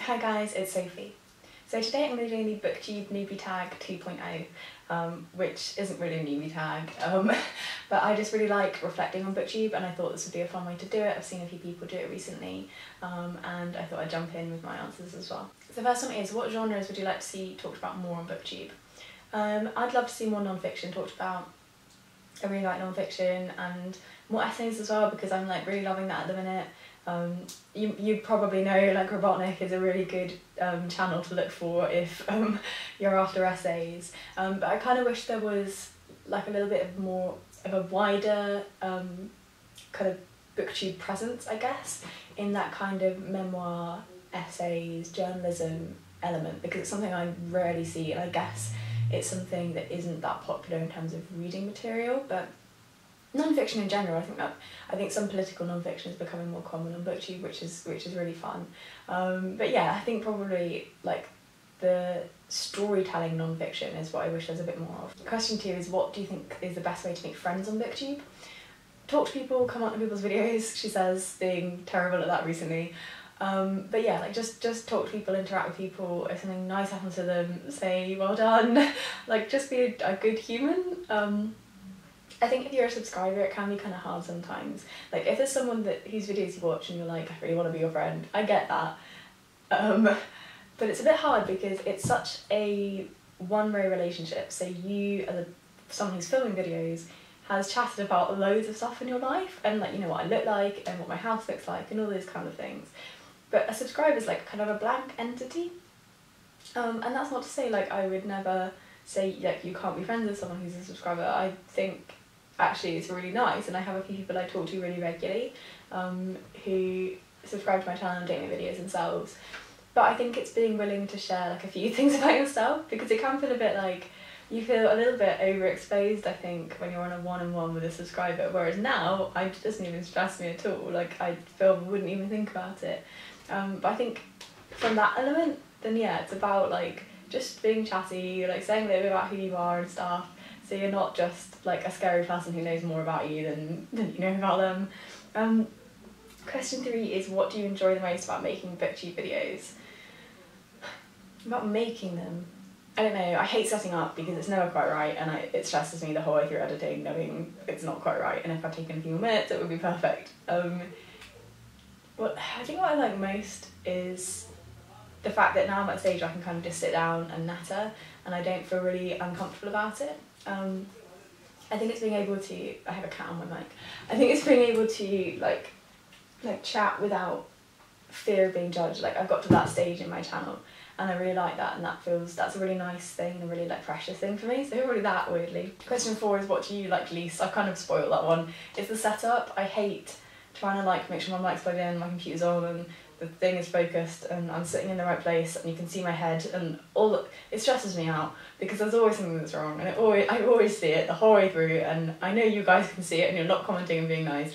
Hi guys, it's Sophie. So today I'm going to be doing the Booktube Newbie Tag 2.0, which isn't really a newbie tag, but I just really like reflecting on Booktube and I thought this would be a fun way to do it. I've seen a few people do it recently and I thought I'd jump in with my answers as well. So the first one is, what genres would you like to see talked about more on Booktube? I'd love to see more non-fiction talked about. I really like non-fiction and more essays as well because I'm like really loving that at the minute. You probably know like Robotnik is a really good channel to look for if you're after essays, but I kind of wish there was like a little bit of more of a wider kind of Booktube presence, I guess, in that kind of memoir, essays, journalism element, because it's something I rarely see, and I guess it's something that isn't that popular in terms of reading material. But non-fiction in general, I think some political non-fiction is becoming more common on BookTube, which is really fun. But yeah, I think probably like the storytelling non-fiction is what I wish there's a bit more of. Question 2 is, what do you think is the best way to make friends on BookTube? Talk to people, comment on people's videos, she says, being terrible at that recently. But yeah, like just talk to people, interact with people. If something nice happens to them, say well done. Like just be a good human. I think if you're a subscriber, it can be kind of hard sometimes. Like if there's someone whose videos you watch and you're like, I really want to be your friend, I get that. But it's a bit hard because it's such a one-way relationship. So you, as someone who's filming videos, has chatted about loads of stuff in your life and like, you know, what I look like and what my house looks like and all those kind of things. But a subscriber is like kind of a blank entity. And that's not to say like I would never say like you can't be friends with someone who's a subscriber. I think actually it's really nice, and I have a few people I talk to really regularly who subscribe to my channel and don't make videos themselves. But I think it's being willing to share like a few things about yourself, because it can feel a bit like you feel a little bit overexposed, I think, when you're on a one-on-one with a subscriber, whereas now it doesn't even stress me at all. Like I wouldn't even think about it. But I think from that element, then yeah, it's about like just being chatty, like saying a little bit about who you are and stuff, so you're not just like a scary person who knows more about you than you know about them. Question 3 is, what do you enjoy the most about making BookTube videos? About making them? I don't know, I hate setting up because it's never quite right, and it stresses me the whole way through editing knowing it's not quite right, and if I'd taken a few more minutes it would be perfect. I think what I like most is the fact that now I'm at a stage where I can kind of just sit down and natter and I don't feel really uncomfortable about it. I think it's being able to, I have a cat on my mic, I think it's being able to like chat without fear of being judged. Like I've got to that stage in my channel and I really like that, and that's a really nice thing and a really like precious thing for me, so really that, weirdly. Question 4 is, what do you like least? I've kind of spoiled that one. It's the setup. I hate trying to like make sure my mic's plugged in, my computer's on and the thing is focused and I'm sitting in the right place and you can see my head, and it stresses me out because there's always something that's wrong, and I always see it the whole way through, and I know you guys can see it and you're not commenting and being nice.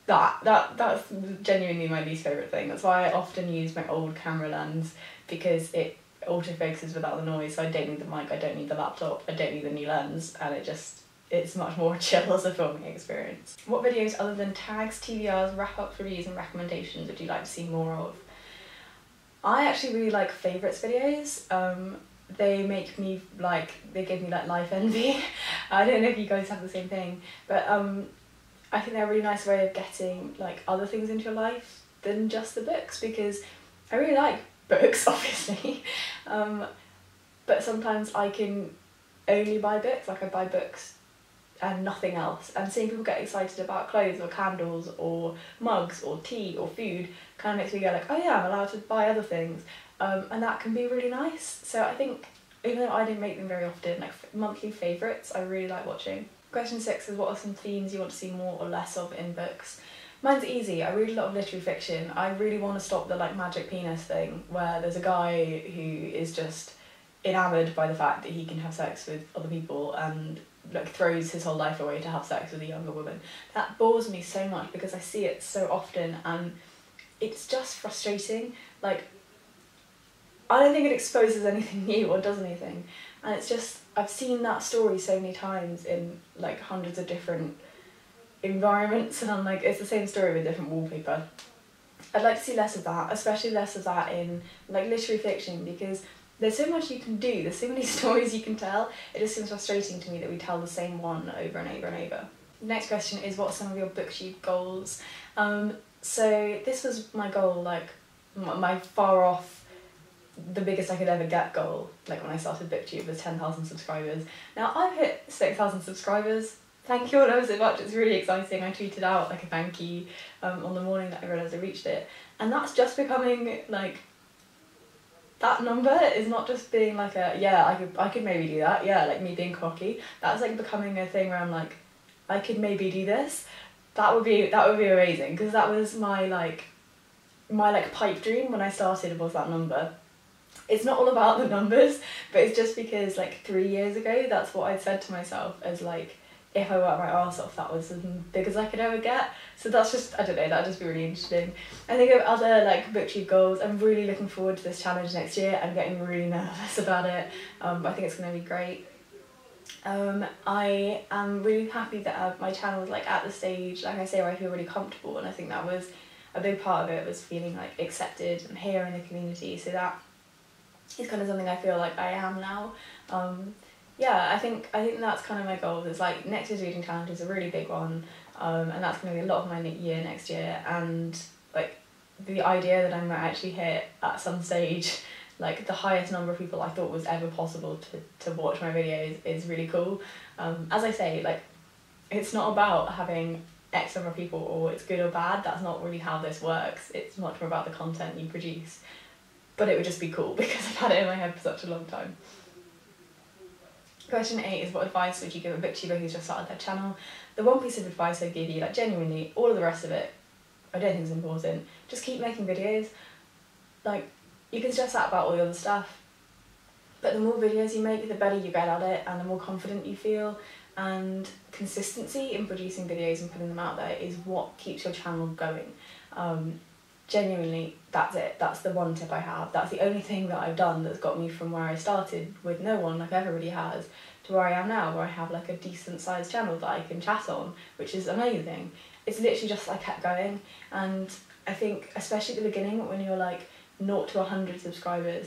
That's genuinely my least favourite thing. That's why I often use my old camera lens, because it autofocuses without the noise, so I don't need the mic, I don't need the laptop, I don't need the new lens, and it's much more chill as a filming experience. What videos other than tags, TBRs, wrap-ups, reviews and recommendations would you like to see more of? I actually really like favourites videos. They give me like life envy. I don't know if you guys have the same thing, but I think they're a really nice way of getting like other things into your life than just the books, because I really like books, obviously, but sometimes I can only buy books, like I buy books and nothing else, and seeing people get excited about clothes or candles or mugs or tea or food kind of makes me go like, oh yeah, I'm allowed to buy other things, and that can be really nice. So I think, even though I don't make them very often, like monthly favourites I really like watching. Question 6 is, what are some themes you want to see more or less of in books? Mine's easy. I read a lot of literary fiction. I really want to stop the like magic penis thing where there's a guy who is just enamoured by the fact that he can have sex with other people and like throws his whole life away to have sex with a younger woman. That bores me so much because I see it so often and it's just frustrating. Like, I don't think it exposes anything new or does anything, and it's just, I've seen that story so many times in like hundreds of different environments, and I'm like, it's the same story with different wallpaper. I'd like to see less of that, especially less of that in like literary fiction, because there's so much you can do, there's so many stories you can tell. It just seems frustrating to me that we tell the same one over and over and over. Next question is, what are some of your BookTube goals? So this was my goal, like my far off, the biggest I could ever get goal, like when I started BookTube, was 10,000 subscribers. Now I've hit 6,000 subscribers. Thank you all ever so much, it's really exciting. I tweeted out like a thank you on the morning that I realised I reached it. And that's just becoming like, that number is not just being like a, yeah, I could maybe do that, yeah, like me being cocky. That's like becoming a thing where I'm like, I could maybe do this. That would be amazing, because that was my pipe dream when I started, was that number. It's not all about the numbers, but it's just because like 3 years ago, that's what I'd said to myself as like, if I worked my arse off, that was as big as I could ever get. So that's just, I don't know, that'd just be really interesting. I think of other like BookTube goals, I'm really looking forward to this challenge next year. I'm getting really nervous about it, but I think it's going to be great. I am really happy that my channel is like at the stage, like I say, where I feel really comfortable, and I think that was a big part of it, was feeling like accepted and here in the community. So that is kind of something I feel like I am now. Yeah, I think that's kind of my goal. Is like next year's reading challenge is a really big one, and that's going to be a lot of my year next year. And like the idea that I might actually hit at some stage like the highest number of people I thought was ever possible to watch my videos is really cool. As I say, like it's not about having X number of people or it's good or bad. That's not really how this works. It's much more about the content you produce. But it would just be cool because I've had it in my head for such a long time. Question 8 is, what advice would you give a booktuber who's just started their channel? The one piece of advice I'd give you, like genuinely, all of the rest of it, I don't think is important. Just keep making videos. Like, you can stress out about all the other stuff, but the more videos you make, the better you get at it and the more confident you feel. And consistency in producing videos and putting them out there is what keeps your channel going. Genuinely, that's it. That's the one tip I have. That's the only thing that I've done that's got me from where I started with no one, like everybody has, to where I am now, where I have like a decent sized channel that I can chat on, which is amazing. It's literally just I kept going, and I think especially at the beginning when you're like 0 to 100 subscribers,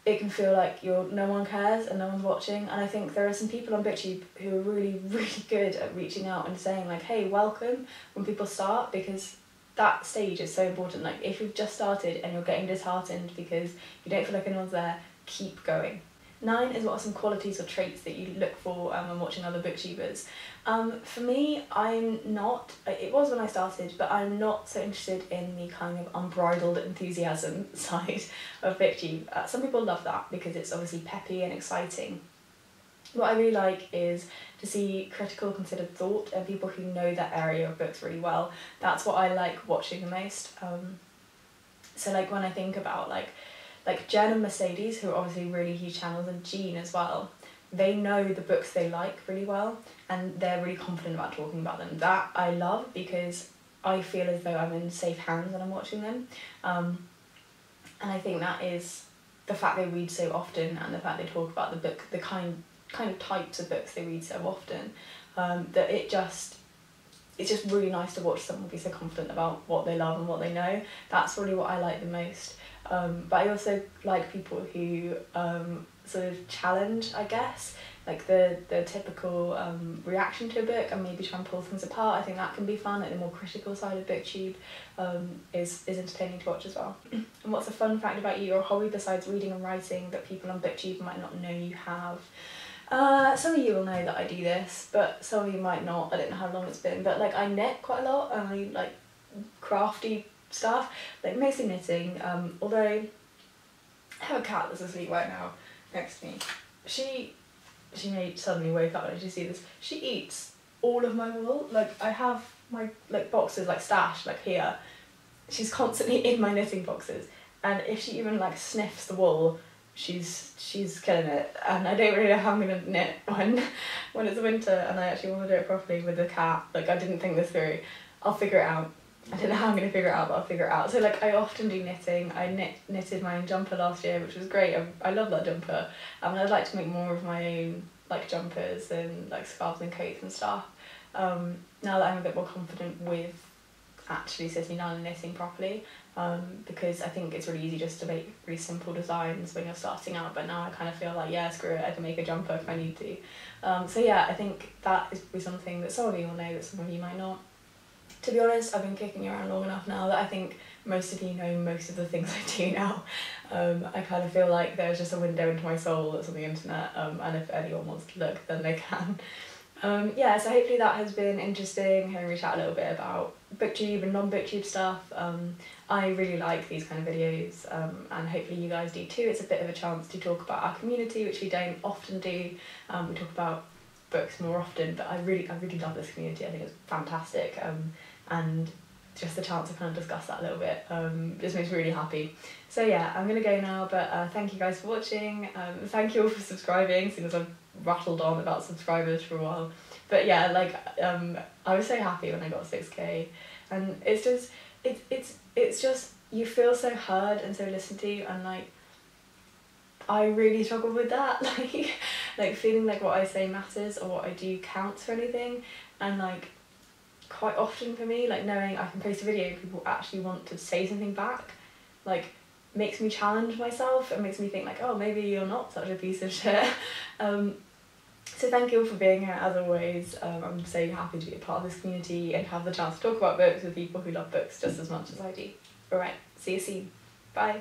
it can feel like no one cares and no one's watching. And I think there are some people on BookTube who are really, really good at reaching out and saying like, hey, welcome, when people start, because that stage is so important. Like if you've just started and you're getting disheartened because you don't feel like anyone's there, keep going. 9 is, what are some qualities or traits that you look for when watching other booktubers? For me, I'm not, it was when I started, but I'm not so interested in the kind of unbridled enthusiasm side of booktube. Some people love that because it's obviously peppy and exciting. What I really like is to see critical, considered thought and people who know that area of books really well. That's what I like watching the most. So like when I think about like Jen and Mercedes, who are obviously really huge channels, and Jean as well, they know the books they like really well and they're really confident about talking about them. That I love because I feel as though I'm in safe hands when I'm watching them. And I think that is the fact they read so often and the fact they talk about the book, the kind of types of books they read so often, that it's just really nice to watch someone be so confident about what they love and what they know. That's really what I like the most. But I also like people who sort of challenge, I guess, like the typical reaction to a book and maybe try and pull things apart. I think that can be fun. Like the more critical side of BookTube is entertaining to watch as well. And what's a fun fact about you or hobby besides reading and writing that people on BookTube might not know you have? Some of you will know that I do this, but some of you might not. I don't know how long it's been, but like I knit quite a lot and I like crafty stuff, like mostly knitting, although I have a cat that's asleep right now next to me. She may suddenly wake up and she see this. She eats all of my wool. Like I have my like boxes like stashed like here. She's constantly in my knitting boxes, and if she even like sniffs the wool, she's killing it. And I don't really know how I'm gonna knit when it's winter and I actually want to do it properly with the cat. Like I didn't think this through. I'll figure it out. I don't know how I'm going to figure it out, but I'll figure it out. So like I often do knitting. I knitted my own jumper last year, which was great. I love that jumper. And I'd like to make more of my own like jumpers and like scarves and coats and stuff. Now that I'm a bit more confident with actually sitting down and knitting properly, because I think it's really easy just to make really simple designs when you're starting out, but now I kind of feel like, yeah, screw it, I can make a jumper if I need to. So yeah, I think that is probably something that some of you will know, but some of you might not. To be honest, I've been kicking around long enough now that I think most of you know most of the things I do now. I kind of feel like there's just a window into my soul that's on the internet, and if anyone wants to look, then they can. Yeah, so hopefully that has been interesting, hearing me chat a little bit about BookTube and non-BookTube stuff. I really like these kind of videos, and hopefully you guys do too. It's a bit of a chance to talk about our community, which we don't often do. We talk about books more often, but I really love this community. I think it's fantastic, and just the chance to kind of discuss that a little bit just makes me really happy. So yeah, I'm gonna go now, but thank you guys for watching. Thank you all for subscribing, seeing as I've rattled on about subscribers for a while. But yeah, like I was so happy when I got 6k, and it's just you feel so heard and so listened to, and like I really struggle with that, like feeling like what I say matters or what I do counts for anything, and like quite often for me, like knowing I can post a video and people actually want to say something back, like makes me challenge myself and makes me think like, oh, maybe you're not such a piece of shit. So thank you all for being here as always. I'm so happy to be a part of this community and have the chance to talk about books with people who love books just as much as I do. Alright, see you soon. Bye.